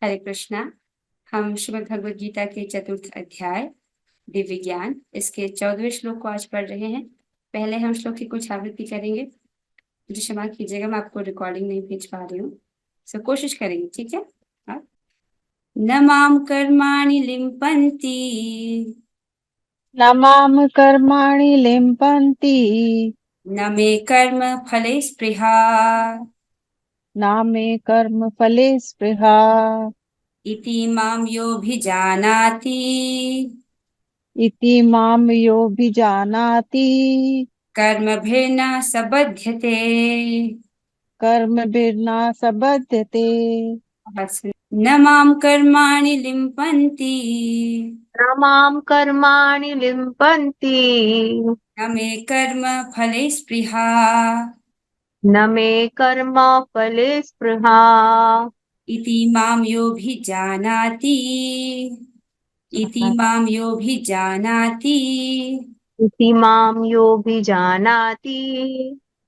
हरे कृष्णा। हम श्रीमद् भगवद गीता के चतुर्थ अध्याय दिव्य ज्ञान इसके 14वें श्लोक को आज पढ़ रहे हैं। पहले हम श्लोक की कुछ आवृत्ति करेंगे। मुझे क्षमा कीजिएगा, मैं आपको रिकॉर्डिंग नहीं भेज पा रही हूँ, सो कोशिश करेंगे, ठीक है। हाँ। न माम कर्माणि लिम्पन्ति न मां कर्माणि लिम्पन्ति न मे कर्म फले स्पृहा न मे कर्मफले स्पृहा इति माम योऽभिजानाति इति मां योऽभिजानाति कर्मभिर्न स बध्यते। कर्मभिर्न सबध्यते। न माम कर्माणि लिम्पन्ति न मां कर्माणि लिम्पन्ति न मे कर्म फले स्पृहा न मे कर्म फले स्पृहा इति माम योऽभिजानाति इति माम योऽभिजानाति इति मां योऽभिजानाति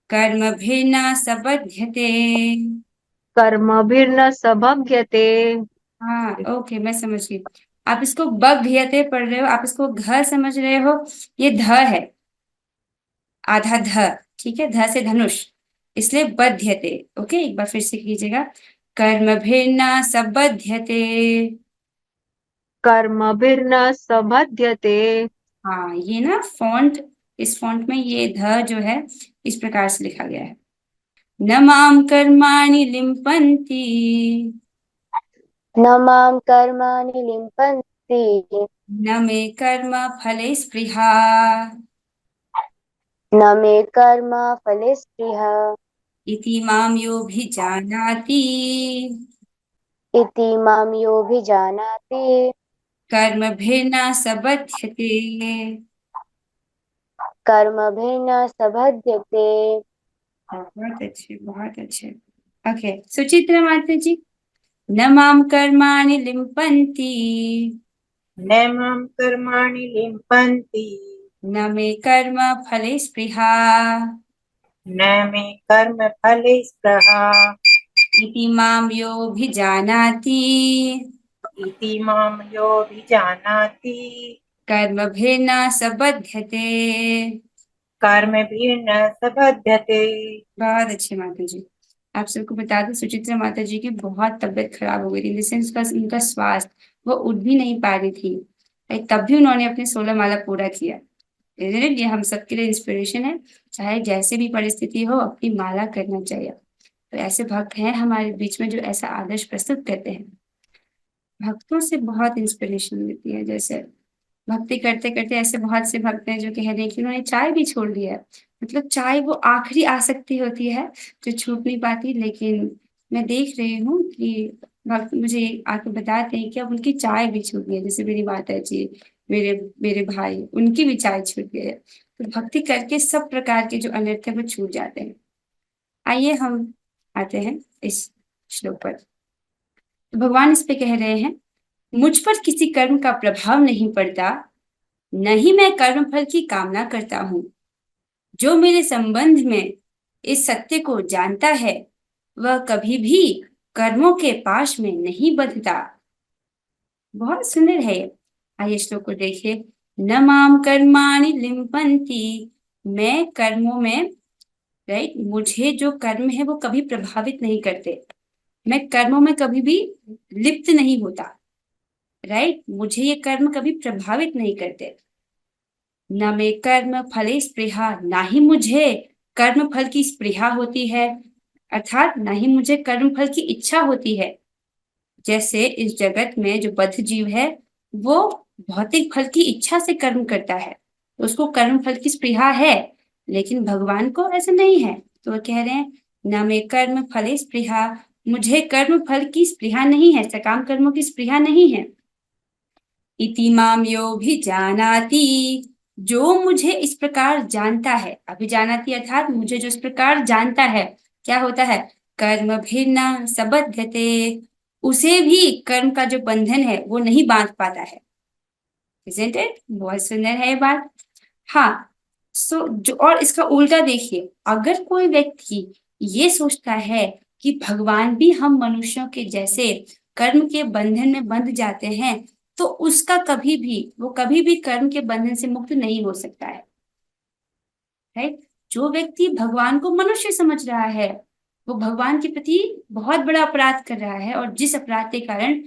कर्मभिर्न स बध्यते। कर्मभिर्न सबध्यते। हाँ, ओके, मैं समझ गई। आप इसको बध्यते पढ़ रहे हो, आप इसको घ समझ रहे हो। ये ध है, आधा ध, ठीक है, ध से धनुष, इसलिए बध्यते। ओके, एक बार फिर से कीजिएगा। कर्म भिन्ना सबध्यते। कर्मभिर्न सबध्यते। हाँ, ये ना फॉन्ट, इस फॉन्ट में ये ध जो है इस प्रकार से लिखा गया है। न माम कर्माणि लिम्पन्ति न मां कर्माणि लिम्पन्ति न मे कर्म फले स्पृहा न मे कर्म फले स्पृहा इति माम योऽभिजानाति इति मां योऽभिजानाति कर्मभिर्न सबध्यते। कर्मभिर्न सबध्यते। बहुत अच्छे, बहुत अच्छे। ओके, सुचित्रा माता जी। न माम कर्माणि लिम्पन्ति न मां कर्माणि लिम्पन्ति न मे कर्म फले स्पृहा न मे कर्मफले स्पृहा इति माम योऽभिजानाति इति मां योऽभिजानाति कर्मभिर्न सबध्यते। कर्मभिर्न सबध्यते। बहुत अच्छे माता जी। आप सबको बता दें, सुचित्रा माता जी की बहुत तबीयत खराब हो गई थी, जिससे उनका स्वास्थ्य, वो उठ भी नहीं पा रही थी, तब भी उन्होंने अपने 16 माला पूरा किया। Isn't it? ये हम सबके लिए इंस्पिरेशन है। चाहे जैसे भी परिस्थिति हो, अपनी माला करना चाहिए। तो ऐसे भक्त हैं हमारे बीच में जो ऐसा आदर्श प्रस्तुत करते हैं। भक्तों से बहुत इंस्पिरेशन मिलती है। जैसे भक्ति करते करते ऐसे बहुत से भक्त हैं जो कह रहे हैं कि उन्होंने चाय भी छोड़ दिया है। मतलब चाय वो आखिरी आसक्ति होती है जो छूट नहीं पाती, लेकिन मैं देख रही हूँ कि भक्त मुझे आके बताते हैं कि अब उनकी चाय भी छूट गई है। जैसे मेरी माता जी, मेरे मेरे भाई, उनकी भी चाय छूट गई है। तो भक्ति करके सब प्रकार के जो अनर्थ है वो छूट जाते हैं। आइए हम आते हैं इस श्लोक पर। तो भगवान इस पे कह रहे हैं, मुझ पर किसी कर्म का प्रभाव नहीं पड़ता, नहीं मैं कर्म फल की कामना करता हूँ। जो मेरे संबंध में इस सत्य को जानता है वह कभी भी कर्मों के पाश में नहीं बंधता। बहुत सुंदर है ये। आइए श्लोक को देखिए। न माम कर्माणि लिम्पन्ति, मैं कर्मों में, राइट, मुझे जो कर्म है वो कभी प्रभावित नहीं करते। मैं कर्मों में कभी भी लिप्त नहीं होता, राइट, मुझे ये कर्म कभी प्रभावित नहीं करते। न मे कर्म फले स्पृहा, ना ही मुझे कर्म फल की स्पृहा होती है, अर्थात ना ही मुझे कर्म फल की इच्छा होती है। जैसे इस जगत में जो बद्ध जीव है वो भौतिक फल की इच्छा से कर्म करता है, उसको कर्म फल की स्पृहा है, लेकिन भगवान को ऐसा नहीं है। तो वो कह रहे हैं, न मे कर्म फले स्पृहा, मुझे कर्म फल की स्पृहा नहीं है, सकाम कर्मों की स्पृहा नहीं है। इति माम योऽभिजानाति, जो मुझे इस प्रकार जानता है, अभिजानाति अर्थात मुझे जो इस प्रकार जानता है, क्या होता है, कर्म भिन्न सबध्यते, उसे भी कर्म का जो बंधन है वो नहीं बांध पाता है। Isn't it? बहुत सुंदर है ये बात। हाँ, सो जो, और इसका उल्टा देखिए, अगर कोई व्यक्ति ये सोचता है कि भगवान भी हम मनुष्यों के जैसे कर्म के बंधन में बंध जाते हैं तो उसका वो कभी भी कर्म के बंधन से मुक्त नहीं हो सकता है। राइट? जो व्यक्ति भगवान को मनुष्य समझ रहा है वो भगवान के प्रति बहुत बड़ा अपराध कर रहा है, और जिस अपराध के कारण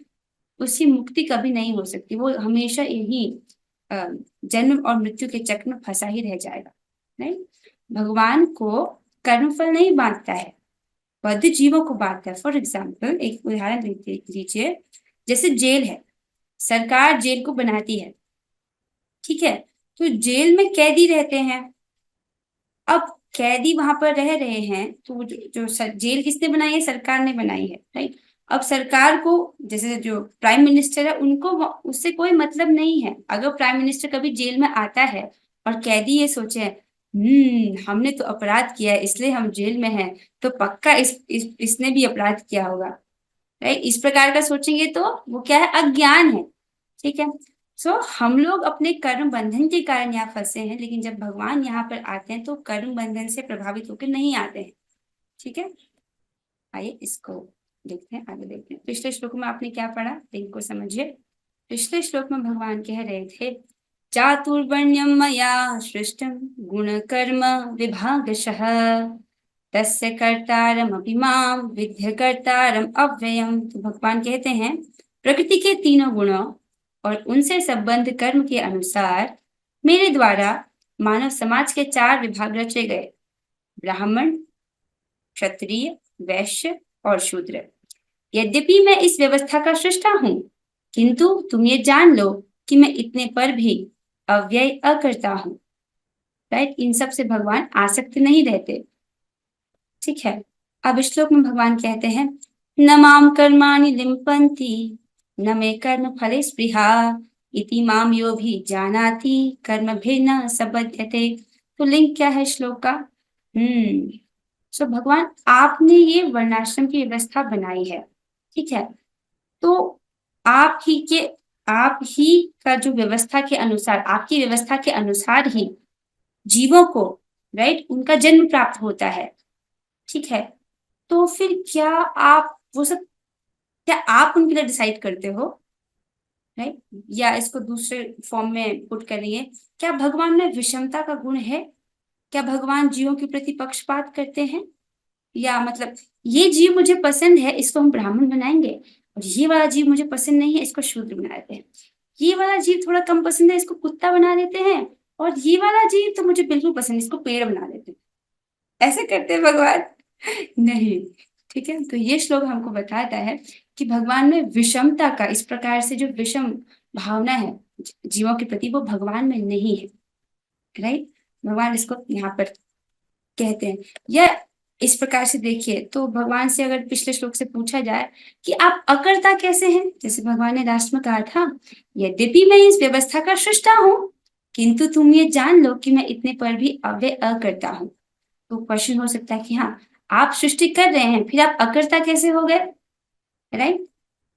उसकी मुक्ति कभी नहीं हो सकती, वो हमेशा यही जन्म और मृत्यु के चक्र में फंसा ही रह जाएगा। नहीं, भगवान को कर्मफल नहीं बांटता है, बद्ध जीवों को बांटता है। फॉर एग्जाम्पल एक उदाहरण लीजिए, जैसे जेल है, सरकार जेल को बनाती है, ठीक है, तो जेल में कैदी रहते हैं। अब कैदी वहां पर रह रहे हैं तो जेल किसने बनाई है? सरकार ने बनाई है, राइट? अब सरकार को, जैसे जो प्राइम मिनिस्टर है, उनको उससे कोई मतलब नहीं है। अगर प्राइम मिनिस्टर कभी जेल में आता है और कैदी ये सोचे हमने तो अपराध किया है इसलिए हम जेल में हैं, तो पक्का इसने भी अपराध किया होगा, राइट? इस प्रकार का सोचेंगे तो वो क्या है? अज्ञान है। ठीक है, सो हम लोग अपने कर्म बंधन के कारण यहाँ फंसे हैं, लेकिन जब भगवान यहाँ पर आते हैं तो कर्म बंधन से प्रभावित होकर नहीं आते हैं। ठीक है, आइए इसको देखते हैं, आगे देखते हैं। पिछले श्लोक में आपने क्या पढ़ा, इनको समझिए। पिछले श्लोक में भगवान कह रहे थे, चातुर्वर्ण्यम मया सृष्टम गुण कर्म विभागशः तस्य कर्तारमपि मां विद्य कर्तारम अव्ययम। तो भगवान कहते हैं प्रकृति के तीनों गुणों और उनसे संबद्ध कर्म के अनुसार मेरे द्वारा मानव समाज के 4 विभाग रचे गए, ब्राह्मण, क्षत्रिय, वैश्य और शूद्र। यद्यपि मैं इस व्यवस्था का सृष्टा हूं, किंतु तुम ये जान लो कि मैं इतने पर भी अव्यय अकर्ता हूं। राइट? इन सब से भगवान आसक्त नहीं रहते। ठीक है, अब इस श्लोक में भगवान कहते हैं, न माम कर्माणि लिम्पन्ति न मे कर्म फले स्पृहा इति माम यो भी जानाति कर्म भिन्न सबध्यते। तो लिंक क्या है श्लोक का? सो भगवान आपने ये वर्णाश्रम की व्यवस्था बनाई है, ठीक है, तो आप ही का जो व्यवस्था के अनुसार, आपकी व्यवस्था के अनुसार ही जीवों को, राइट, उनका जन्म प्राप्त होता है। ठीक है, तो फिर क्या आप उनके लिए डिसाइड करते हो? राइट? या इसको दूसरे फॉर्म में पुट करेंगे, क्या भगवान में विषमता का गुण है? क्या भगवान जीवों के प्रति पक्षपात करते हैं? या मतलब ये जीव मुझे पसंद है इसको हम ब्राह्मण बनाएंगे, और ये वाला जीव मुझे पसंद नहीं है इसको शूद्र बना देते हैं, ये वाला जीव थोड़ा कम पसंद है इसको कुत्ता बना देते हैं, और ये वाला जीव तो मुझे बिल्कुल पसंद है इसको पेड़ बना देते हैं। ऐसे करते हैं भगवान? नहीं। ठीक है, तो ये श्लोक हमको बताता है कि भगवान में विषमता का, इस प्रकार से जो विषम भावना है जीवों के प्रति, वो भगवान में नहीं है। राइट? भगवान इसको यहाँ पर कहते हैं। या इस प्रकार से देखिए तो भगवान से अगर पिछले श्लोक से पूछा जाए कि आप अकर्ता कैसे हैं, जैसे भगवान ने लास्ट में कहा था, यद्यपि मैं इस व्यवस्था का सृष्टा हूं, किंतु तुम ये जान लो कि मैं इतने पर भी अव्यय अकर्ता हूं। तो क्वेश्चन हो सकता है कि हाँ, आप सृष्टि कर रहे हैं, फिर आप अकर्ता कैसे हो गए? राइट?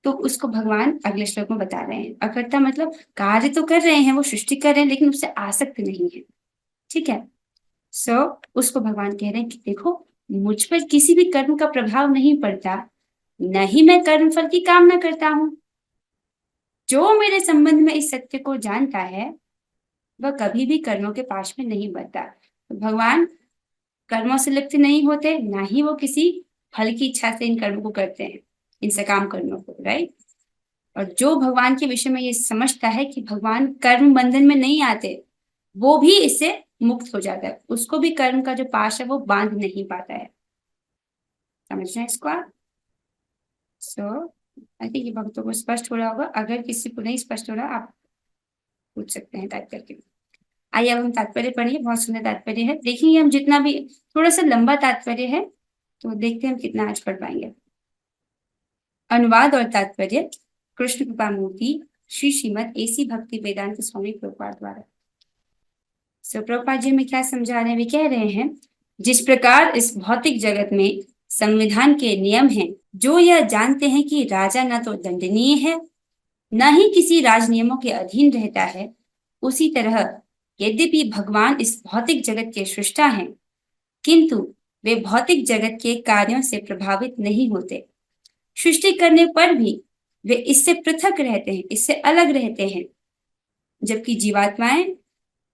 तो उसको भगवान अगले श्लोक में बता रहे हैं। अकर्ता मतलब कार्य तो कर रहे हैं, वो सृष्टि कर रहे हैं, लेकिन उससे आसक्त नहीं है। ठीक है, सो उसको भगवान कह रहे हैं कि देखो, मुझ पर किसी भी कर्म का प्रभाव नहीं पड़ता, न ही मैं कर्म फल की कामना करता हूं। जो मेरे संबंध में इस सत्य को जानता है वह कभी भी कर्मों के पास में नहीं बढ़ता। तो भगवान कर्मों से लिप्त नहीं होते, ना ही वो किसी फल की इच्छा से इन कर्मों को करते हैं, इन सकाम कर्मों को। राइट? और जो भगवान के विषय में ये समझता है कि भगवान कर्म बंधन में नहीं आते, वो भी इससे मुक्त हो जाता है, उसको भी कर्म का जो पाश है वो बांध नहीं पाता है। समझ रहे हैं इसको आप? सो आई थिंक ये भक्तों को स्पष्ट हो रहा होगा। अगर किसी को नहीं स्पष्ट हो रहा, आप पूछ सकते हैं टाइप करके। आइए अब हम तात्पर्य पढ़िए, बहुत सुंदर तात्पर्य है। देखेंगे हम, जितना भी थोड़ा सा लंबा तात्पर्य है, तो देखते हैं हम कितना आज पढ़ पाएंगे। अनुवाद और तात्पर्य कृष्ण कृपा मूर्ति श्री श्रीमद AC भक्ति वेदांत स्वामी प्रभुपाद द्वारा। प्रभुपाद जी में क्या समझा रहे हैं? वे कह रहे हैं, जिस प्रकार इस भौतिक जगत में संविधान के नियम हैं, जो यह जानते हैं कि राजा न तो दंडनीय है, न ही किसी राज नियमों के अधीन रहता है, उसी तरह यद्यपि भगवान इस भौतिक जगत के सृष्टा हैं, किंतु वे भौतिक जगत के कार्यों से प्रभावित नहीं होते। सृष्टि करने पर भी वे इससे पृथक रहते हैं, इससे अलग रहते हैं, जबकि जीवात्माएं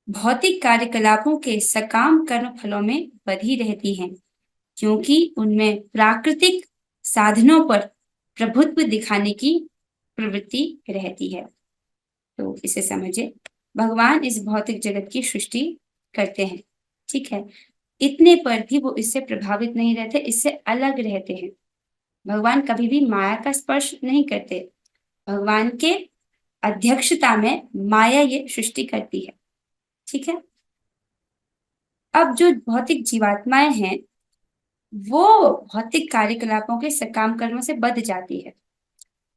भौतिक कार्यकलापों के सकाम कर्म फलों में बधी रहती हैं, क्योंकि उनमें प्राकृतिक साधनों पर प्रभुत्व दिखाने की प्रवृत्ति रहती है। तो इसे समझे, भगवान इस भौतिक जगत की सृष्टि करते हैं, ठीक है, इतने पर भी वो इससे प्रभावित नहीं रहते, इससे अलग रहते हैं। भगवान कभी भी माया का स्पर्श नहीं करते। भगवान के अध्यक्षता में माया ये सृष्टि करती है, ठीक है। अब जो भौतिक जीवात्माएं हैं वो भौतिक कार्यकलापों के सकाम कर्मों से बंध जाती है।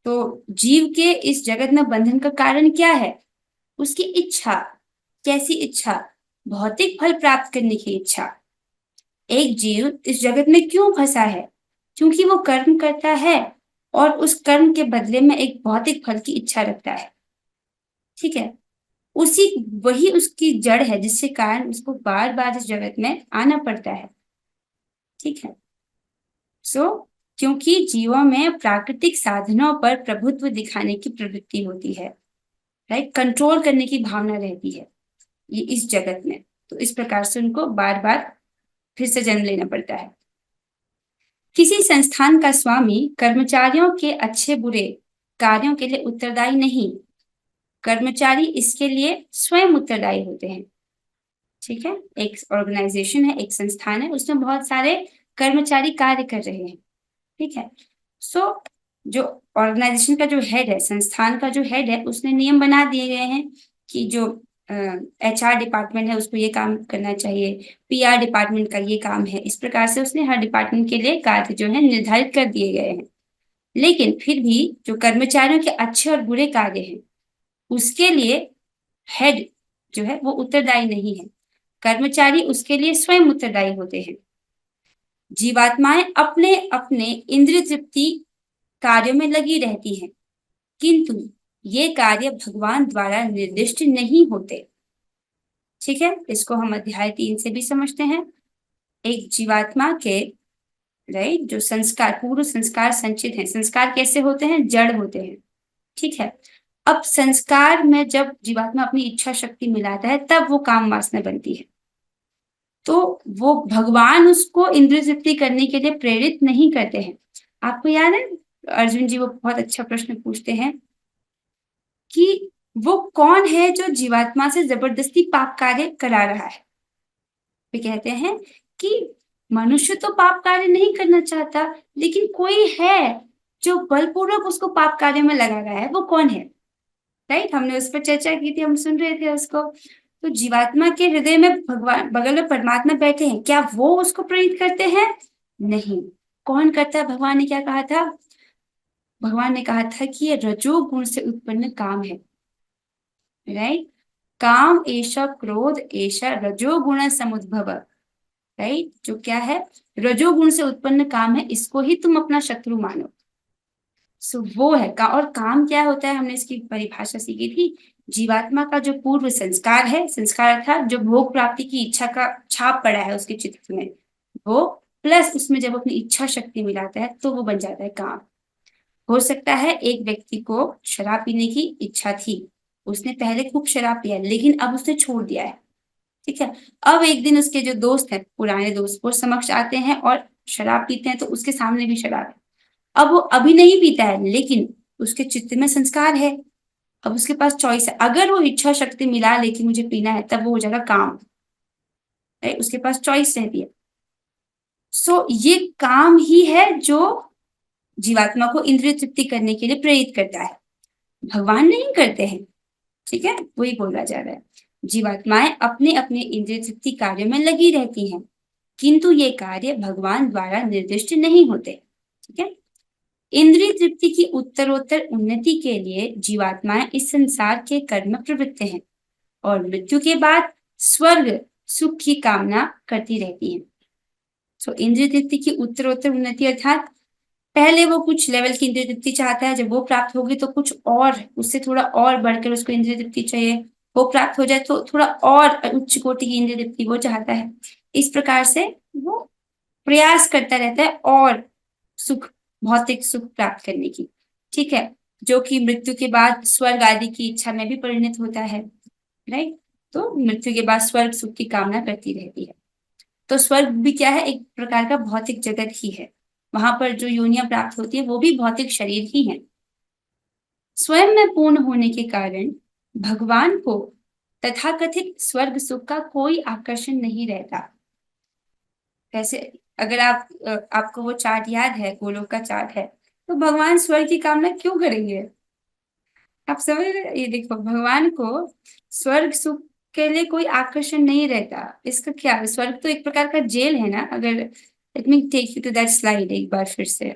तो जीव के इस जगत में बंधन का कारण क्या है? उसकी इच्छा। कैसी इच्छा? भौतिक फल प्राप्त करने की इच्छा। एक जीव इस जगत में क्यों फंसा है? क्योंकि वो कर्म करता है और उस कर्म के बदले में एक भौतिक फल की इच्छा रखता है, ठीक है। वही उसकी जड़ है जिसके कारण उसको बार बार इस जगत में आना पड़ता है, ठीक है। क्योंकि जीवों में प्राकृतिक साधनों पर प्रभुत्व दिखाने की प्रवृत्ति होती है, राइट, कंट्रोल करने की भावना रहती है ये इस जगत में, तो इस प्रकार से उनको बार बार फिर से जन्म लेना पड़ता है। किसी संस्थान का स्वामी कर्मचारियों के अच्छे बुरे कार्यों के लिए उत्तरदायी नहीं, कर्मचारी इसके लिए स्वयं उत्तरदायी होते हैं, ठीक है। एक ऑर्गेनाइजेशन है, एक संस्थान है, उसमें बहुत सारे कर्मचारी कार्य कर रहे हैं, ठीक है। जो ऑर्गेनाइजेशन का जो हेड है, संस्थान का जो हेड है, उसने नियम बना दिए गए हैं कि जो HR डिपार्टमेंट है उसको ये काम करना चाहिए, PR डिपार्टमेंट का ये काम है, इस प्रकार से उसने हर डिपार्टमेंट के लिए कार्य जो है निर्धारित कर दिए गए हैं। लेकिन फिर भी जो कर्मचारियों के अच्छे और बुरे कार्य हैं उसके लिए हेड जो है वो उत्तरदायी नहीं है, कर्मचारी उसके लिए स्वयं उत्तरदायी होते हैं। जीवात्माएं अपने अपने इंद्रिय तृप्ति कार्यों में लगी रहती हैं, किंतु ये कार्य भगवान द्वारा निर्दिष्ट नहीं होते, ठीक है। इसको हम अध्याय 3 से भी समझते हैं। एक जीवात्मा के राइट जो संस्कार, पूर्व संस्कार संचित हैं। संस्कार कैसे होते हैं? जड़ होते हैं, ठीक है। अब संस्कार में जब जीवात्मा अपनी इच्छा शक्ति मिलाता है तब वो काम वासना बनती है, तो वो भगवान उसको इंद्रिय तृप्ति करने के लिए प्रेरित नहीं करते हैं। आपको याद है अर्जुन जी वो बहुत अच्छा प्रश्न पूछते हैं कि वो कौन है जो जीवात्मा से जबरदस्ती पाप कार्य करा रहा है। वे कहते हैं कि मनुष्य तो पाप कार्य नहीं करना चाहता, लेकिन कोई है जो बलपूर्वक उसको पाप कार्य में लगा रहा है। वो कौन है? राइट, हमने उस पर चर्चा की थी, हम सुन रहे थे उसको। तो जीवात्मा के हृदय में भगवान, बगल में परमात्मा बैठे हैं, क्या वो उसको प्रेरित करते हैं? नहीं। कौन करता है? भगवान ने क्या कहा था? भगवान ने कहा था कि ये रजोगुण से उत्पन्न काम है, राइट। काम एषा क्रोध एषा रजोगुण समुद्भव, राइट। जो क्या है? रजोगुण से उत्पन्न काम है, इसको ही तुम अपना शत्रु मानो। वो है का। और काम क्या होता है? हमने इसकी परिभाषा सीखी थी। जीवात्मा का जो पूर्व संस्कार है, संस्कार अर्थात जो भोग प्राप्ति की इच्छा का छाप पड़ा है उसके चित्त में, वो प्लस उसमें जब अपनी इच्छा शक्ति मिलाता है तो वो बन जाता है काम। हो सकता है एक व्यक्ति को शराब पीने की इच्छा थी, उसने पहले खूब शराब पिया, लेकिन अब उसने छोड़ दिया है, ठीक है। अब एक दिन उसके जो दोस्त हैं, पुराने दोस्त, वो समक्ष आते हैं और शराब पीते हैं, तो उसके सामने भी शराब है। अब वो अभी नहीं पीता है, लेकिन उसके चित्त में संस्कार है, अब उसके पास चॉइस है। अगर वो इच्छा शक्ति मिला ले कि मुझे पीना है, तब वो हो जाएगा काम, उसके पास चॉइस रहती है। ये काम ही है जो जीवात्मा को इंद्रिय तृप्ति करने के लिए प्रेरित करता है, भगवान नहीं करते हैं, ठीक है। वही बोला जा रहा है, जीवात्माएं अपने अपने इंद्रिय तृप्ति कार्यों में लगी रहती हैं, किंतु ये कार्य भगवान द्वारा निर्दिष्ट नहीं होते, ठीक है। इंद्रिय तृप्ति की उत्तरोत्तर उन्नति के लिए जीवात्माएं इस संसार के कर्म में प्रवृत्त हैं और मृत्यु के बाद स्वर्ग सुख की कामना करती रहती हैं। इंद्रिय तृप्ति की उत्तरोत्तर उन्नति अर्थात पहले वो कुछ लेवल की इंद्रिय तृप्ति चाहता है, जब वो प्राप्त होगी तो कुछ और उससे थोड़ा और बढ़कर उसको इंद्रिय तृप्ति चाहिए, वो प्राप्त हो जाए तो थोड़ा और उच्च कोटि की इंद्रिय तृप्ति वो चाहता है। इस प्रकार से वो प्रयास करता रहता है और सुख, भौतिक सुख प्राप्त करने की, ठीक है। जो कि मृत्यु के बाद स्वर्ग आदि की इच्छा में भी परिणत होता है, राइट। तो मृत्यु के बाद स्वर्ग सुख की कामना करती रहती है। तो स्वर्ग भी क्या है, एक प्रकार का भौतिक जगत ही है। वहां पर जो योनियां प्राप्त होती है वो भी भौतिक शरीर ही है। स्वयं में पूर्ण होने के कारण भगवान को तथाकथित स्वर्ग सुख का कोई आकर्षण नहीं रहता। वैसे अगर आपको वो चार्ट याद है, गोलोक का चार्ट है, तो भगवान स्वर्ग की कामना क्यों करेंगे? आप समझ रहे? ये देखो, भगवान को स्वर्ग सुख के लिए कोई आकर्षण नहीं रहता। इसका क्या, स्वर्ग तो एक प्रकार का जेल है ना। अगर let me take you to that slide एक बार फिर से।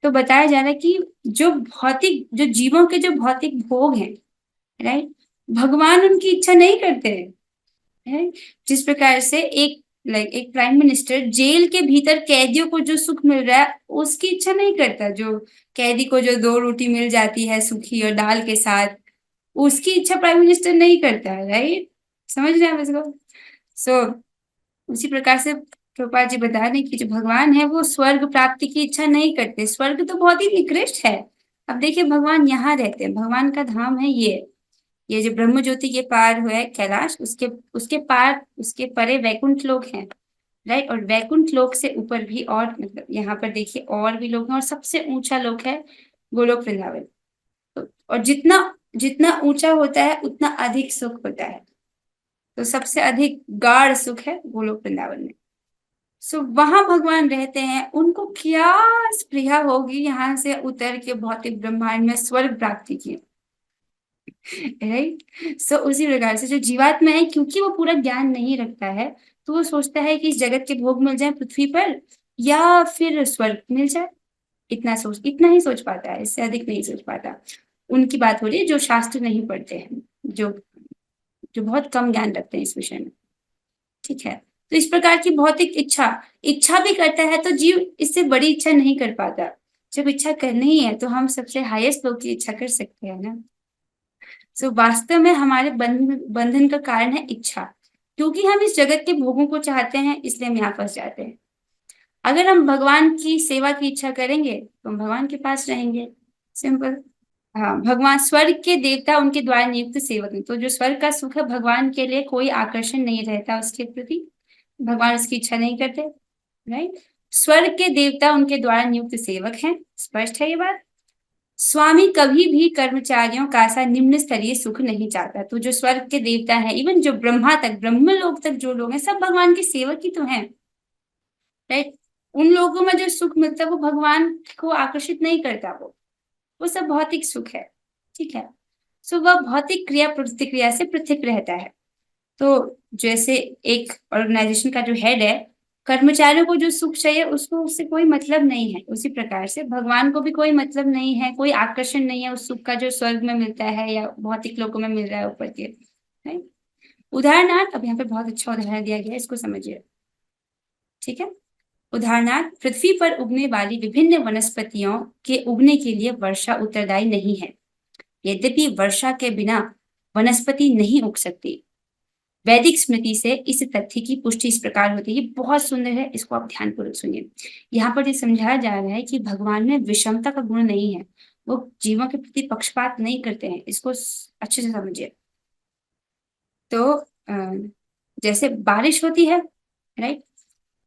तो बताया जा रहा है कि जो जीवों के जो भौतिक भोग हैं, राइट, भगवान उनकी इच्छा नहीं करते हैं, right? जिस प्रकार से एक प्राइम मिनिस्टर जेल के भीतर कैदियों को जो सुख मिल रहा है उसकी इच्छा नहीं करता। जो कैदी को जो 2 रोटी मिल जाती है सूखी और दाल के साथ, उसकी इच्छा प्राइम मिनिस्टर नहीं करता है, राइट। समझ रहे हैं इसको? सो उसी प्रकार से प्रभुपाद जी बता रहे हैं कि जो भगवान है वो स्वर्ग प्राप्ति की इच्छा नहीं करते। स्वर्ग तो बहुत ही निकृष्ट है। अब देखिए, भगवान यहाँ रहते हैं, भगवान का धाम है ये जो ब्रह्म ज्योति के पार हुए कैलाश, उसके उसके पार, उसके परे वैकुंठ लोक हैं, राइट। और वैकुंठ लोक से ऊपर भी और, मतलब यहाँ पर देखिए और भी लोग हैं, और सबसे ऊंचा लोक है गोलोक वृंदावन। और जितना जितना ऊंचा होता है उतना अधिक सुख होता है। तो सबसे अधिक गाढ़ सुख है गोलोक वृंदावन में। सो वहां भगवान रहते हैं, उनको क्या स्पृहा होगी यहाँ से उतर के भौतिक ब्रह्मांड में स्वर्ग प्राप्ति की, राइट। सो उसी प्रकार से जो जीवात्मा है, क्योंकि वो पूरा ज्ञान नहीं रखता है, तो वो सोचता है कि इस जगत के भोग मिल जाए पृथ्वी पर या फिर स्वर्ग मिल जाए। इतना ही सोच पाता है, इससे अधिक नहीं सोच पाता। उनकी बात हो रही है जो शास्त्र नहीं पढ़ते हैं, जो जो बहुत कम ज्ञान रखते हैं इस विषय में, ठीक है। तो इस प्रकार की भौतिक इच्छा भी करता है, तो जीव इससे बड़ी इच्छा नहीं कर पाता। जब इच्छा करनी ही है तो हम सबसे हाईएस्ट लोग की इच्छा कर सकते हैं ना। सो वास्तव में हमारे बंधन का कारण है इच्छा। क्योंकि हम इस जगत के भोगों को चाहते हैं, इसलिए हम यहाँ फंस जाते हैं। अगर हम भगवान की सेवा की इच्छा करेंगे तो हम भगवान के पास रहेंगे, सिंपल। हाँ, भगवान स्वर्ग के देवता उनके द्वारा नियुक्त सेवक हैं। तो जो स्वर्ग का सुख है, भगवान के लिए कोई आकर्षण नहीं रहता उसके प्रति, भगवान उसकी इच्छा नहीं करते, राइट। स्वर्ग के देवता उनके द्वारा नियुक्त सेवक हैं, स्पष्ट है ये बात। स्वामी कभी भी कर्मचारियों का सा निम्न स्तरीय सुख नहीं चाहता। तो जो स्वर्ग के देवता हैं, इवन जो ब्रह्मा तक, ब्रह्म लोक तक जो लोग हैं, सब भगवान के सेवक ही तो हैं, राइट। उन लोगों में जो सुख मिलता है वो भगवान को आकर्षित नहीं करता, वो सब भौतिक सुख है, ठीक है। सो वह भौतिक क्रिया प्रतिक्रिया से पृथक रहता है। तो जैसे एक ऑर्गेनाइजेशन का जो हेड है, कर्मचारियों को जो सुख चाहिए उसको, उससे कोई मतलब नहीं है, उसी प्रकार से भगवान को भी कोई मतलब नहीं है, कोई आकर्षण नहीं है उस सुख का जो स्वर्ग में मिलता है या भौतिक लोकों में मिल रहा है ऊपर के, राइट। उदाहरणार्थ, अब यहाँ पे बहुत अच्छा उदाहरण दिया गया है, इसको समझिए, ठीक है। उदाहरणार्थ, पृथ्वी पर उगने वाली विभिन्न वनस्पतियों के उगने के लिए वर्षा उत्तरदायी नहीं है। यद्यपि वर्षा के बिना वनस्पति नहीं उग सकती। वैदिक स्मृति से इस तथ्य की पुष्टि इस प्रकार होती है। ये बहुत सुंदर है, इसको आप ध्यानपूर्वक सुनिए। यहाँ पर ये समझाया जा रहा है कि भगवान में विषमता का गुण नहीं है, वो जीवों के प्रति पक्षपात नहीं करते हैं, इसको अच्छे से समझिए। तो जैसे बारिश होती है, राइट,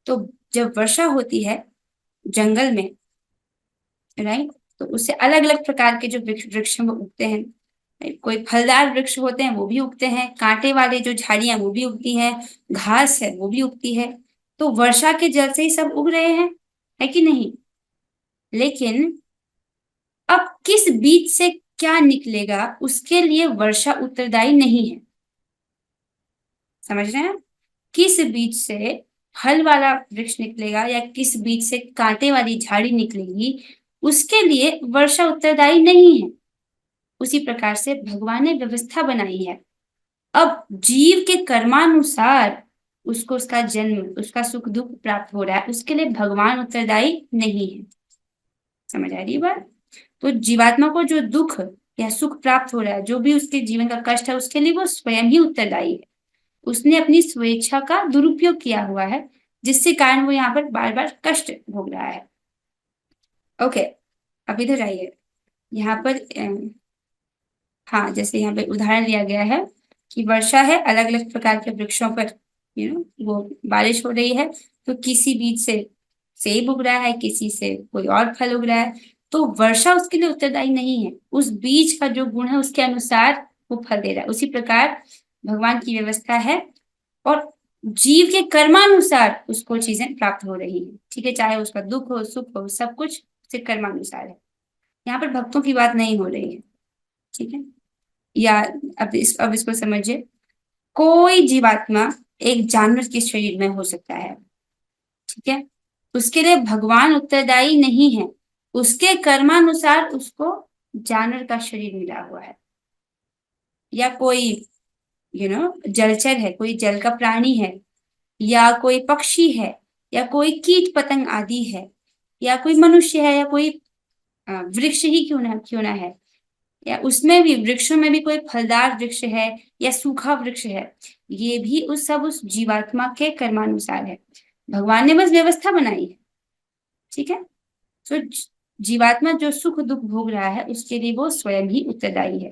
तो जब वर्षा होती है जंगल में, राइट, तो उससे अलग अलग प्रकार के जो वृक्ष वो उगते हैं। कोई फलदार वृक्ष होते हैं वो भी उगते हैं, कांटे वाले जो झाड़ियां वो भी उगती हैं, घास है वो भी उगती है। तो वर्षा के जल से ही सब उग रहे हैं, है कि नहीं? लेकिन अब किस बीज से क्या निकलेगा उसके लिए वर्षा उत्तरदायी नहीं है। समझ रहे हैं? किस बीज से फल वाला वृक्ष निकलेगा या किस बीज से कांटे वाली झाड़ी निकलेगी, उसके लिए वर्षा उत्तरदायी नहीं है। उसी प्रकार से भगवान ने व्यवस्था बनाई है। अब जीव के कर्मानुसार उसको उसका जन्म, उसका सुख दुख प्राप्त हो रहा है, उसके लिए भगवान उत्तरदायी नहीं है। समझ आ रही है बात? तो जीवात्मा को जो दुख या सुख प्राप्त हो रहा है, जो भी उसके जीवन का कष्ट है, उसके लिए वो स्वयं ही उत्तरदायी है। उसने अपनी स्वेच्छा का दुरुपयोग किया हुआ है, जिससे कारण वो यहाँ पर बार बार कष्ट भोग रहा है। ओके, अब इधर आइए। यहाँ पर हाँ, जैसे यहाँ पे उदाहरण लिया गया है कि वर्षा है, अलग अलग प्रकार के वृक्षों पर वो बारिश हो रही है, तो किसी बीज से सेब उग रहा है, किसी से कोई और फल उग रहा है, तो वर्षा उसके लिए उत्तरदायी नहीं है। उस बीज का जो गुण है उसके अनुसार वो फल दे रहा है। उसी प्रकार भगवान की व्यवस्था है और जीव के कर्मानुसार उसको चीजें प्राप्त हो रही है। ठीक है, चाहे उसका दुख हो सुख हो, सब कुछ उसके कर्मानुसार है। यहाँ पर भक्तों की बात नहीं हो रही है। ठीक है, या अब इसको समझिए, कोई जीवात्मा एक जानवर के शरीर में हो सकता है। ठीक है, उसके लिए भगवान उत्तरदायी नहीं है, उसके कर्मानुसार उसको जानवर का शरीर मिला हुआ है। या कोई जलचर है, कोई जल का प्राणी है, या कोई पक्षी है, या कोई कीट पतंग आदि है, या कोई मनुष्य है, या कोई वृक्ष ही क्यों ना है, या उसमें भी वृक्षों में भी कोई फलदार वृक्ष है या सूखा वृक्ष है, ये भी उस जीवात्मा के कर्मानुसार है। भगवान ने बस व्यवस्था बनाई है। ठीक है, तो जीवात्मा जो सुख दुख भोग रहा है उसके लिए वो स्वयं ही उत्तरदायी है।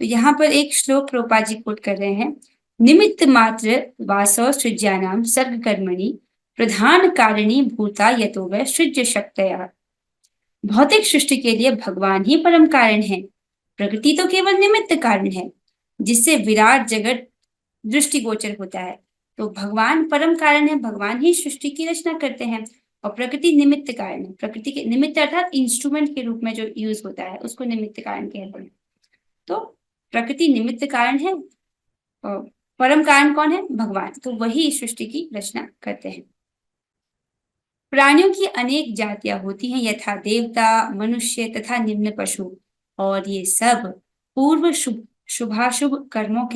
तो यहाँ पर एक श्लोक प्रभुपाद जी कोट कर रहे हैं, निमित्त मात्र वासव सृज्यानाम सर्ग कर्मणि प्रधान कारिणी भूता यतो वै सृज्य शक्तया। भौतिक सृष्टि के लिए भगवान ही परम कारण है, प्रकृति तो केवल निमित्त कारण है जिससे विराट जगत दृष्टिगोचर होता है। तो भगवान परम कारण है, भगवान ही सृष्टि की रचना करते हैं और प्रकृति निमित्त कारण है। प्रकृति के निमित्त अर्थात इंस्ट्रूमेंट के रूप में जो यूज होता है उसको निमित्त कारण कहते हैं। तो प्रकृति निमित्त कारण है और परम कारण कौन है? भगवान। तो वही सृष्टि की रचना करते हैं। प्राणियों की अनेक जातियां होती हैं, यथा देवता, मनुष्य तथा निम्न पशु, और ये सब पूर्व शुभाशुभ कर्मों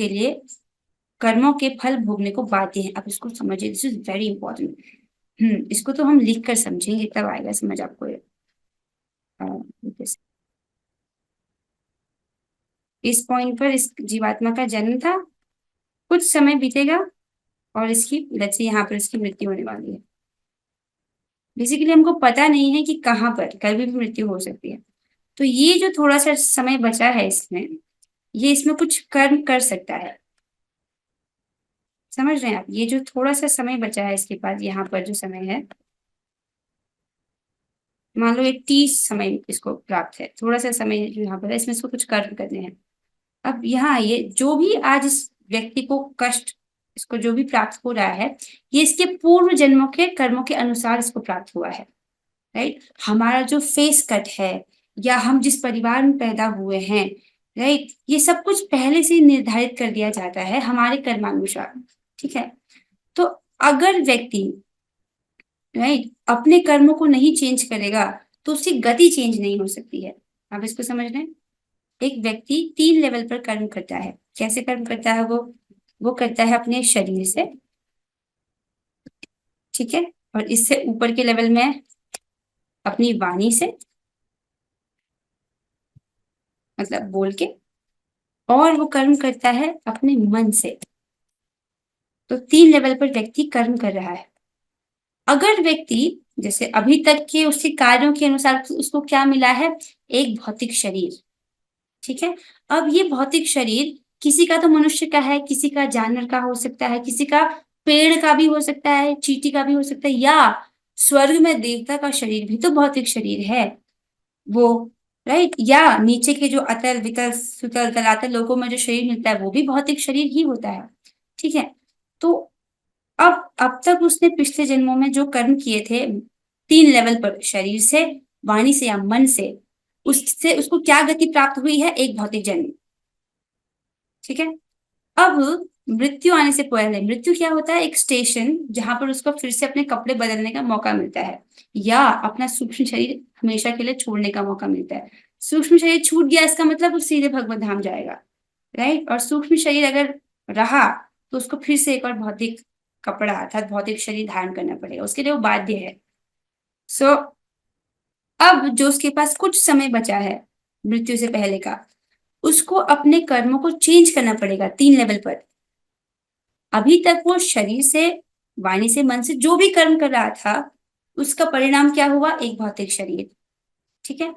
के फल भोगने को बाध्य हैं। अब इसको समझिए, दिस इज वेरी इंपॉर्टेंट। इसको तो हम लिख कर समझेंगे तब आएगा समझ आपको ये। इस पॉइंट पर इस जीवात्मा का जन्म था, कुछ समय बीतेगा और इसकी यहाँ पर इसकी मृत्यु होने वाली है। बेसिकली हमको पता नहीं है कि कहाँ पर कभी भी मृत्यु हो सकती है। तो ये जो थोड़ा सा समय बचा है इसमें, ये इसमें कुछ कर्म कर सकता है। समझ रहे हैं आप? ये जो थोड़ा सा समय बचा है इसके पास, यहाँ पर जो समय है, मान लो ये 30 समय इसको प्राप्त है, थोड़ा सा समय जो यहाँ पर है इसमें इसको कुछ कर्म करने हैं। अब यहाँ ये जो भी आज इस व्यक्ति को कष्ट, इसको जो भी प्राप्त हो रहा है, ये इसके पूर्व जन्मों के कर्मों के अनुसार इसको प्राप्त हुआ है। राइट, हमारा जो फेस कट है या हम जिस परिवार में पैदा हुए हैं, राइट, ये सब कुछ पहले से निर्धारित कर दिया जाता है हमारे कर्मानुसार। ठीक है, तो अगर व्यक्ति राइट अपने कर्मों को नहीं चेंज करेगा तो उसकी गति चेंज नहीं हो सकती है। आप इसको समझ रहे हैं? एक व्यक्ति 3 लेवल पर कर्म करता है। कैसे कर्म करता है? वो करता है अपने शरीर से, ठीक है, और इससे ऊपर के लेवल में अपनी वाणी से, मतलब बोल के, और वो कर्म करता है अपने मन से। तो 3 लेवल पर व्यक्ति कर्म कर रहा है। अगर व्यक्ति जैसे अभी तक के उसके कार्यों के अनुसार उसको क्या मिला है? एक भौतिक शरीर। ठीक है, अब ये भौतिक शरीर किसी का तो मनुष्य का है, किसी का जानवर का हो सकता है, किसी का पेड़ का भी हो सकता है, चींटी का भी हो सकता है, या स्वर्ग में देवता का शरीर भी तो भौतिक शरीर है वो। राइट, या नीचे के जो अतल वितल सुतल तलातल लोकों में जो शरीर मिलता है वो भी भौतिक शरीर ही होता है। ठीक है, तो अब तक उसने पिछले जन्मों में जो कर्म किए थे 3 लेवल पर, शरीर से, वाणी से या मन से, उससे उसको क्या गति प्राप्त हुई है? एक भौतिक जन्म। ठीक है, अब मृत्यु आने से पहले, मृत्यु क्या होता है? एक स्टेशन जहां पर उसको फिर से अपने कपड़े बदलने का मौका मिलता है या अपना सूक्ष्म शरीर हमेशा के लिए छोड़ने का मौका मिलता है। सूक्ष्म शरीर छूट गया इसका मतलब वो सीधे भगवत धाम जाएगा। राइट, और सूक्ष्म शरीर अगर रहा तो उसको फिर से एक और भौतिक कपड़ा अर्थात भौतिक शरीर धारण करना पड़ेगा, उसके लिए वो बाध्य है। सो अब जो उसके पास कुछ समय बचा है मृत्यु से पहले का, उसको अपने कर्मों को चेंज करना पड़ेगा 3 लेवल पर। अभी तक वो शरीर से, वाणी से, मन से जो भी कर्म कर रहा था उसका परिणाम क्या हुआ? एक भौतिक शरीर। ठीक है,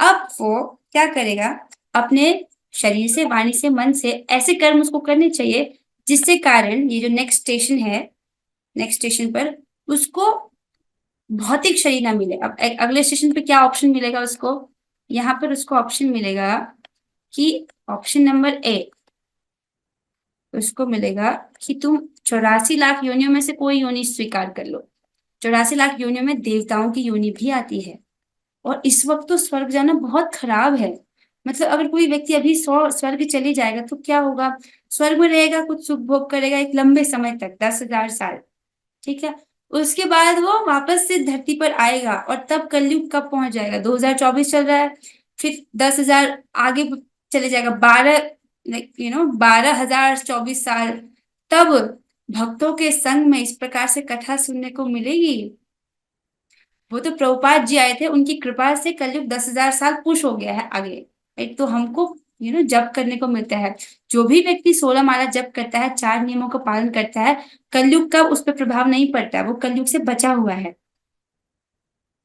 अब वो क्या करेगा, अपने शरीर से, वाणी से, मन से ऐसे कर्म उसको करने चाहिए जिससे कारण ये जो नेक्स्ट स्टेशन है, नेक्स्ट स्टेशन पर उसको भौतिक शरीर ना मिले। अब अगले स्टेशन पे क्या ऑप्शन मिलेगा उसको, यहाँ पर उसको ऑप्शन मिलेगा कि ऑप्शन नंबर ए, उसको मिलेगा कि तुम 84 लाख योनियों में से कोई योनि स्वीकार कर लो। 84 लाख योनियों में देवताओं की योनि भी आती है, और इस वक्त तो स्वर्ग जाना बहुत खराब है। मतलब अगर कोई व्यक्ति अभी स्वर्ग चले जाएगा तो क्या होगा, स्वर्ग में रहेगा, कुछ सुख भोग करेगा एक लंबे समय तक, 10,000 साल, ठीक है। उसके बाद वो वापस से धरती पर आएगा, और तब कलयुग कब पहुंच जाएगा, 2024 चल रहा है, फिर 10,000 आगे चले जाएगा, 12,024 साल, तब भक्तों के संग में इस प्रकार से कथा सुनने को मिलेगी। वो तो प्रभुपाद जी आए थे, उनकी कृपा से कलयुग 10,000 साल पुश हो गया है आगे, राइट। तो हमको जप करने को मिलता है। जो भी व्यक्ति 16 माला जप करता है, 4 नियमों का पालन करता है, कलयुग का उस पर प्रभाव नहीं पड़ता है, वो कलयुग से बचा हुआ है,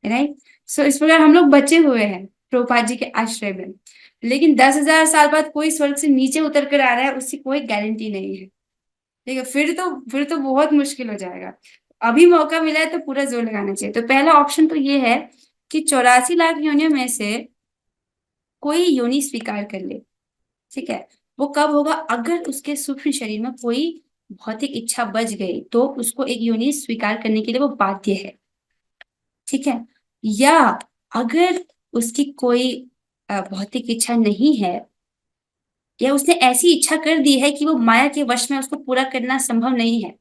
राइट। सो इस प्रकार हम लोग बचे हुए हैं प्रभुपाद जी के आश्रय में। लेकिन 10,000 साल बाद कोई स्वर्ग से नीचे उतर कर आ रहा है, उसकी कोई गारंटी नहीं है, ठीक है। फिर तो बहुत मुश्किल हो जाएगा। अभी मौका मिला है तो पूरा जोर लगाना चाहिए। तो पहला ऑप्शन तो ये है कि 84 लाख योनियों में से कोई योनि स्वीकार कर ले, ठीक है। वो कब होगा, अगर उसके सूक्ष्म शरीर में कोई भौतिक इच्छा बच गई तो उसको एक योनि स्वीकार करने के लिए वो बाध्य है, ठीक है। या अगर उसकी कोई भौतिक इच्छा नहीं है, या उसने ऐसी इच्छा कर दी है कि वो माया के वश में, उसको पूरा करना संभव नहीं है।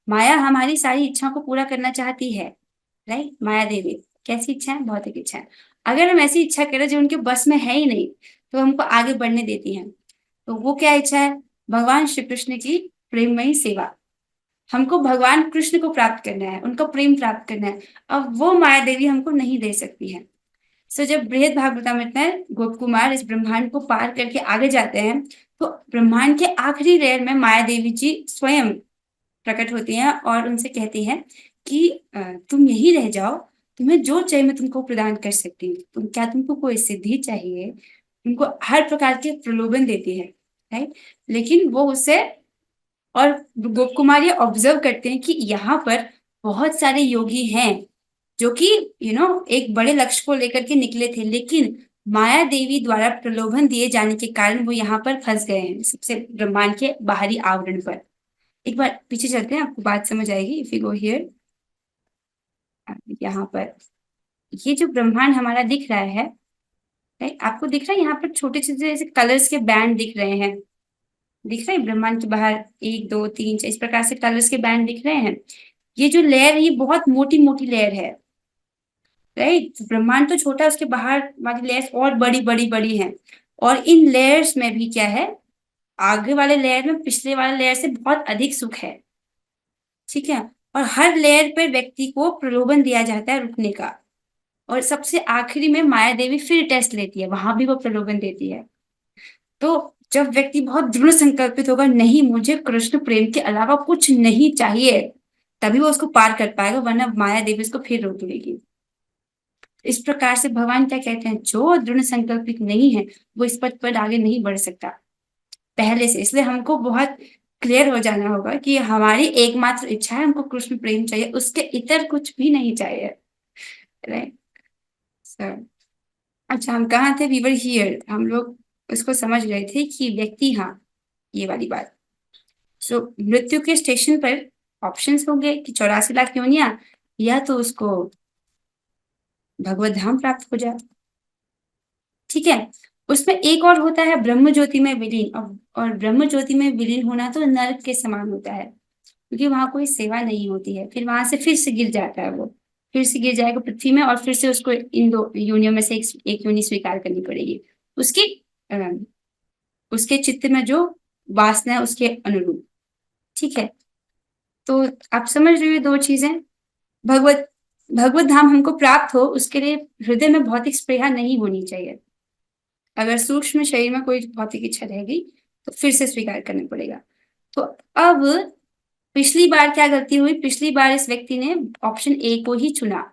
माया हमारी सारी इच्छाओं को पूरा करना चाहती है, राइट। माया देवी कैसी इच्छा है, भौतिक इच्छा है। अगर हम ऐसी इच्छा करें जो उनके बस में है ही नहीं, तो हमको आगे बढ़ने देती हैं। तो वो क्या इच्छा है, भगवान श्री कृष्ण की प्रेममयी सेवा। हमको भगवान कृष्ण को प्राप्त करना है, उनका प्रेम प्राप्त करना है। अब वो माया देवी हमको नहीं दे सकती है। सो जब बृहद भागवतामृत में गोप कुमार इस ब्रह्मांड को पार करके आगे जाते हैं, तो ब्रह्मांड के आखिरी लेयर में माया देवी जी स्वयं प्रकट होती हैं और उनसे कहती हैं कि तुम यही रह जाओ, तुम्हें जो चाहिए मैं तुमको प्रदान कर सकती हूँ। तुमको कोई सिद्धि चाहिए, उनको हर प्रकार के प्रलोभन देती है, राइट। लेकिन वो उसे, और गोप कुमार ये ऑब्जर्व करते हैं कि यहाँ पर बहुत सारे योगी हैं जो कि एक बड़े लक्ष्य को लेकर के निकले थे, लेकिन माया देवी द्वारा प्रलोभन दिए जाने के कारण वो यहाँ पर फंस गए हैं, सबसे ब्रह्मांड के बाहरी आवरण पर। एक बार पीछे चलते हैं, आपको बात समझ आएगी। इफ यू गो हियर, यहाँ पर ये जो ब्रह्मांड हमारा दिख रहा है, राइट, आपको दिख रहा है यहाँ पर छोटे छोटे जैसे कलर्स के बैंड दिख रहे हैं, दिख रहे हैं ब्रह्मांड के बाहर, 1 2 3 4 इस प्रकार से कलर्स के बैंड दिख रहे हैं। ये जो लेयर है, ये बहुत मोटी मोटी लेयर है, राइट। ब्रह्मांड तो छोटा है, उसके बाहर वाली लेयर्स और बड़ी बड़ी बड़ी हैं। और इन लेयर्स में भी क्या है, आगे वाले लेयर में पिछले वाले लेयर से बहुत अधिक सुख है, ठीक है। और हर लेयर पर व्यक्ति को प्रलोभन दिया जाता है रुकने का, और सबसे आखिरी में माया देवी फिर टेस्ट लेती है, वहां भी वो प्रलोभन देती है। तो जब व्यक्ति बहुत दृढ़ संकल्पित होगा, नहीं मुझे कृष्ण प्रेम के अलावा कुछ नहीं चाहिए, तभी वो उसको पार कर पाएगा, वरना माया देवी उसको फिर रोक लेगी। इस प्रकार से भगवान क्या कहते हैं, जो दृढ़ संकल्पित नहीं है वो इस पथ पर आगे नहीं बढ़ सकता पहले से। इसलिए हमको बहुत क्लियर हो जाना होगा कि हमारी एकमात्र इच्छा है, हमको कृष्ण प्रेम चाहिए, उसके इतर कुछ भी नहीं चाहिए, राइट सर। अच्छा, हम कहाँ थे, वी वर हियर, हम लोग उसको समझ रहे थे कि व्यक्ति, हाँ ये वाली बात। सो मृत्यु के स्टेशन पर ऑप्शंस होंगे कि 84 लाख योनियां, या तो उसको भगवत धाम प्राप्त हो जाए, ठीक है। उसमें एक और होता है ब्रह्म ज्योति में विलीन, और ब्रह्म ज्योति में विलीन होना तो नरक के समान होता है, क्योंकि वहां कोई सेवा नहीं होती है। फिर वहां से फिर से गिर जाता है, वो फिर से गिर जाएगा पृथ्वी में, और फिर से उसको इन 2 योनियों में से एक योनि स्वीकार करनी पड़ेगी, उसकी अ, उसके चित्त में जो वासना है उसके अनुरूप, ठीक है। तो आप समझ रहे हो 2 चीजें, भगवत भगवत धाम हमको प्राप्त हो, उसके लिए हृदय में भौतिक स्पृहा नहीं होनी चाहिए। अगर सूक्ष्म शरीर में कोई भौतिक इच्छा रहेगी तो फिर से स्वीकार करना पड़ेगा। तो अब पिछली बार क्या गलती हुई, पिछली बार इस व्यक्ति ने ऑप्शन ए को ही चुना,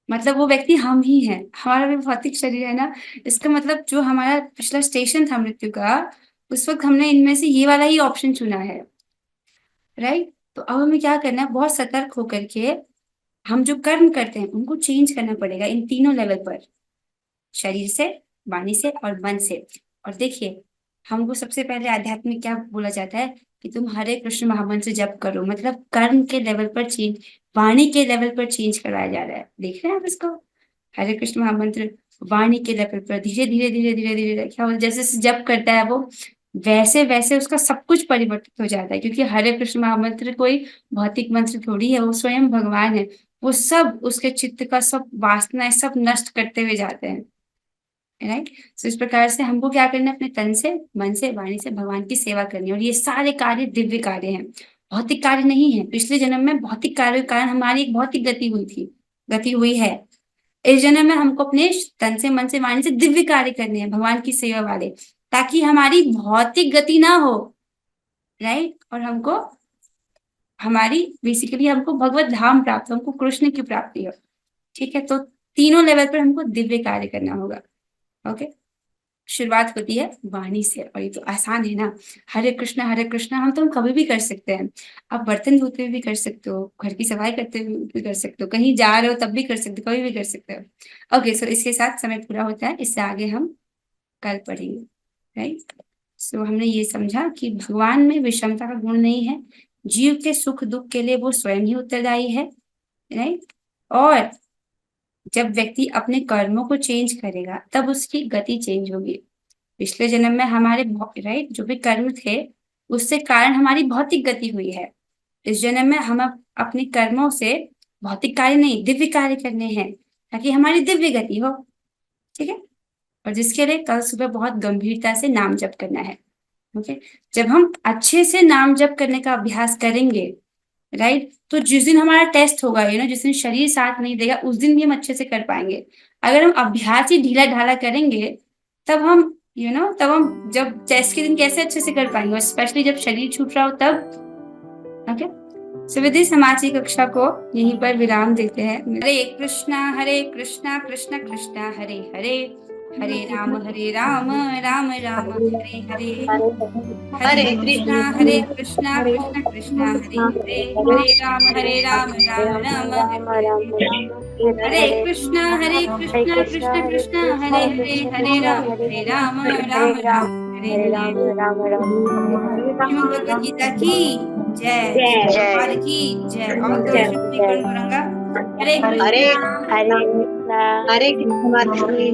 मतलब वो व्यक्ति हम ही हैं, हमारा भी भौतिक शरीर है ना। इसका मतलब जो हमारा पिछला स्टेशन था मृत्यु का, उस वक्त हमने इनमें से ये वाला ही ऑप्शन चुना है, राइट। तो अब हमें क्या करना है, बहुत सतर्क होकर के हम जो कर्म करते हैं उनको चेंज करना पड़ेगा इन तीनों लेवल पर, शरीर से, वाणी से और मन से। और देखिए, हमको सबसे पहले आध्यात्म में क्या बोला जाता है कि तुम हरे कृष्ण महामंत्र जप करो, मतलब कर्म के लेवल पर चेंज, वाणी के लेवल पर चेंज करवाया जा रहा है। देख रहे हैं आप इसको, हरे कृष्ण महामंत्र वाणी के लेवल पर धीरे धीरे धीरे धीरे धीरे क्या होता है, जैसे जैसे जप करता है वो, वैसे वैसे उसका सब कुछ परिवर्तित हो जाता है। क्योंकि हरे कृष्ण महामंत्र कोई भौतिक मंत्र थोड़ी है, वो स्वयं भगवान है। वो सब उसके चित्त का सब वासनाएं सब नष्ट करते हुए जाते हैं, राइट। तो इस प्रकार से हमको क्या करना है, अपने तन से, मन से, वाणी से भगवान की सेवा करनी है। और ये सारे कार्य दिव्य कार्य हैं, भौतिक कार्य नहीं है। पिछले जन्म में भौतिक कार्यों के कारण हमारी एक भौतिक गति हुई थी, गति हुई है। इस जन्म में हमको अपने तन से, मन से, वाणी से दिव्य कार्य करने हैं, भगवान की सेवा वाले, ताकि हमारी भौतिक गति ना हो, राइट। और हमको हमारी बेसिकली हमको भगवत धाम प्राप्त हो, हमको कृष्ण की प्राप्ति हो, ठीक है। तो तीनों लेवल पर हमको दिव्य कार्य करना होगा, ओके। शुरुआत होती है वाणी से, और ये तो आसान है ना, हरे कृष्ण हम कभी भी कर सकते हैं। आप बर्तन धोते हुए भी कर सकते हो, घर की सफाई करते हुए भी कर सकते हो, कहीं जा रहे हो तब भी कर सकते हो, कभी भी कर सकते हो, ओके। सो इसके साथ समय पूरा होता है, इससे आगे हम कल पढ़ेंगे, राइट। सो हमने ये समझा कि भगवान में विषमता का गुण नहीं है, जीव के सुख दुख के लिए वो स्वयं ही उत्तरदायी है, राइट। और जब व्यक्ति अपने कर्मों को चेंज करेगा तब उसकी गति चेंज होगी। पिछले जन्म में हमारे राइट जो भी कर्म थे उससे कारण हमारी भौतिक गति हुई है। इस जन्म में हम अपने कर्मों से भौतिक कार्य नहीं दिव्य कार्य करने हैं, ताकि हमारी दिव्य गति हो, ठीक है। और जिसके लिए कल सुबह बहुत गंभीरता से नाम जप करना है, ओके। जब हम अच्छे से नाम जप करने का अभ्यास करेंगे, राइट, तो जिस दिन हमारा टेस्ट होगा, जिस दिन शरीर साथ नहीं देगा, उस दिन भी हम अच्छे से कर पाएंगे। अगर हम अभ्यास ही ढीला ढाला करेंगे, तब हम तब हम जब टेस्ट के दिन कैसे अच्छे से कर पाएंगे, स्पेशली जब शरीर छूट रहा हो तब, ओके। सो विद दिस हम आज की कक्षा को यहीं पर विराम देते हैं। हरे कृष्णा कृष्ण कृष्ण हरे हरे, हरे राम राम राम हरे हरे, हरे कृष्णा कृष्ण कृष्ण हरे हरे, हरे राम राम राम हरे हरे, हरे कृष्णा कृष्ण कृष्ण हरे हरे, हरे राम राम हरे हरे। श्रीमद् भगवद गीता की जय, भगवान की जय। और गौरंगा हरे कृष्णा हरे कृष्णा हरे कृष्ण माता जी।